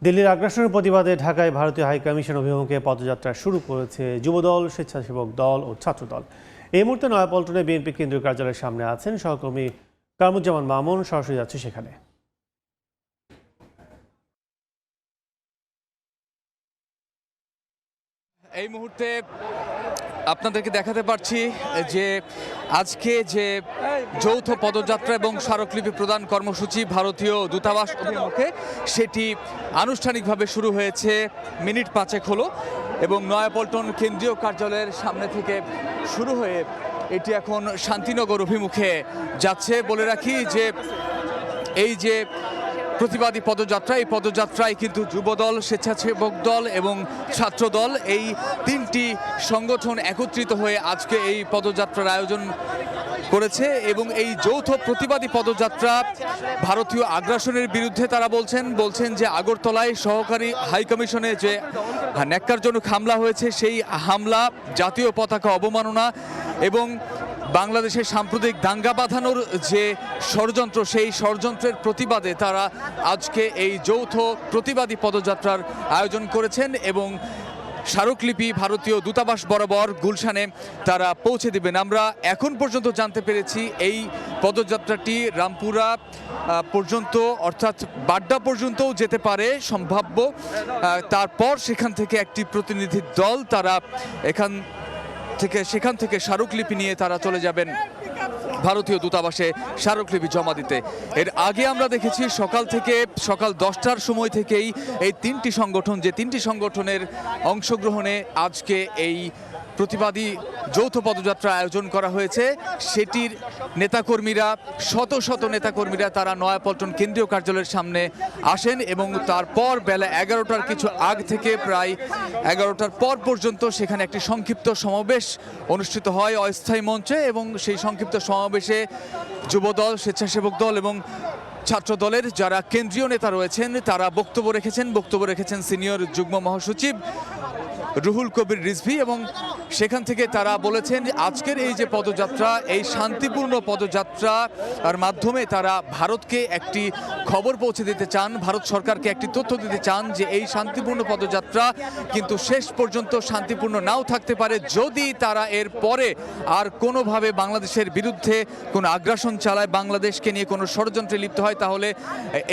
দিল্লির আগ্রাসনের প্রতিবাদে ঢাকায় ভারতীয় হাইকমিশন অভিমুখে পদযাত্রা শুরু করেছে যুবদল, স্বেচ্ছাসেবক দল ও ছাত্রদল। এই মুহূর্তে নয়াপল্টনে বিএনপি কেন্দ্রীয় কার্যালয়ের সামনে আছেন সহকর্মী কামরুজ্জামান মামুন। সরাসরি যাচ্ছে সেখানে। এই মুহূর্তে আপনাদেরকে দেখাতে পারছি যে আজকে যে যৌথ পদযাত্রা এবং স্মারকলিপি প্রদান কর্মসূচি ভারতীয় দূতাবাস অভিমুখে সেটি আনুষ্ঠানিকভাবে শুরু হয়েছে মিনিট পাঁচেক হলো এবং নয়াপল্টন কেন্দ্রীয় কার্যালয়ের সামনে থেকে শুরু হয়ে এটি এখন শান্তিনগর অভিমুখে যাচ্ছে। বলে রাখি যে এই যে প্রতিবাদী পদযাত্রা, এই পদযাত্রায় কিন্তু যুবদল, স্বেচ্ছাসেবক দল এবং ছাত্রদল এই তিনটি সংগঠন একত্রিত হয়ে আজকে এই পদযাত্রার আয়োজন করেছে এবং এই যৌথ প্রতিবাদী পদযাত্রা ভারতীয় আগ্রাসনের বিরুদ্ধে তারা বলছেন যে আগরতলায় সহকারী হাইকমিশনে যে ন্যাক্কারজনক হামলা হয়েছে সেই হামলা জাতীয় পতাকা অবমাননা এবং বাংলাদেশের সাম্প্রদায়িক দাঙ্গা বাঁধানোর যে ষড়যন্ত্র, সেই ষড়যন্ত্রের প্রতিবাদে তারা আজকে এই যৌথ প্রতিবাদী পদযাত্রার আয়োজন করেছেন এবং স্মারকলিপি ভারতীয় দূতাবাস বরাবর গুলশানে তারা পৌঁছে দেবেন। আমরা এখন পর্যন্ত জানতে পেরেছি এই পদযাত্রাটি রামপুরা পর্যন্ত অর্থাৎ বাড্ডা পর্যন্তও যেতে পারে সম্ভাব্য। তারপর সেখান থেকে একটি প্রতিনিধি দল তারা সেখান থেকে স্মারকলিপি নিয়ে তারা চলে যাবেন ভারতীয় দূতাবাসে স্মারকলিপি জমা দিতে। এর আগে আমরা দেখেছি সকাল 10টার সময় থেকেই এই তিনটি সংগঠনের অংশগ্রহণে আজকে এই প্রতিবাদী যৌথ পদযাত্রা আয়োজন করা হয়েছে। সেটির নেতাকর্মীরা শত নেতাকর্মীরা তারা নয়াপল্টন কেন্দ্রীয় কার্যালয়ের সামনে আসেন এবং তারপর বেলা 11টার কিছু আগ থেকে প্রায় 11টার পর পর্যন্ত সেখানে একটি সংক্ষিপ্ত সমাবেশ অনুষ্ঠিত হয় অস্থায়ী মঞ্চে এবং সেই সংক্ষিপ্ত সমাবেশে যুবদল, স্বেচ্ছাসেবক দল এবং ছাত্র দলের যারা কেন্দ্রীয় নেতা রয়েছেন তারা বক্তব্য রেখেছেন সিনিয়র যুগ্ম মহাসচিব রুহুল কবির রিজভী এবং সেখান থেকে তারা বলেছেন আজকের এই যে পদযাত্রা, এই শান্তিপূর্ণ পদযাত্রার মাধ্যমে তারা ভারতকে একটি খবর পৌঁছে দিতে চান, ভারত সরকারকে একটি তথ্য দিতে চান যে এই শান্তিপূর্ণ পদযাত্রা কিন্তু শেষ পর্যন্ত শান্তিপূর্ণ নাও থাকতে পারে। যদি তারা এর পরে আর কোনোভাবে বাংলাদেশের বিরুদ্ধে কোনো আগ্রাসন চালায়, বাংলাদেশকে নিয়ে কোনো ষড়যন্ত্রে লিপ্ত হয়, তাহলে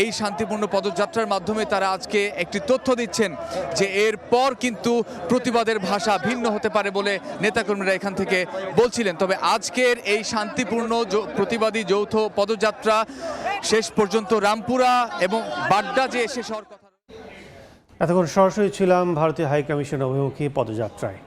এই শান্তিপূর্ণ পদযাত্রার মাধ্যমে তারা আজকে একটি তথ্য দিচ্ছেন যে এরপর কিন্তু প্রতিবাদের ভাষা ভিন্ন হতে পারে বলে নেতাকর্মীরা এখান থেকে বলছিলেন। তবে আজকের এই শান্তিপূর্ণ প্রতিবাদী যৌথ পদযাত্রা শেষ পর্যন্ত রামপুরা এবং বাড্ডা যে শেষ হওয়ার কথা। এতক্ষণ সরাসরি ছিলাম ভারতীয় হাইকমিশন অভিমুখী পদযাত্রায়।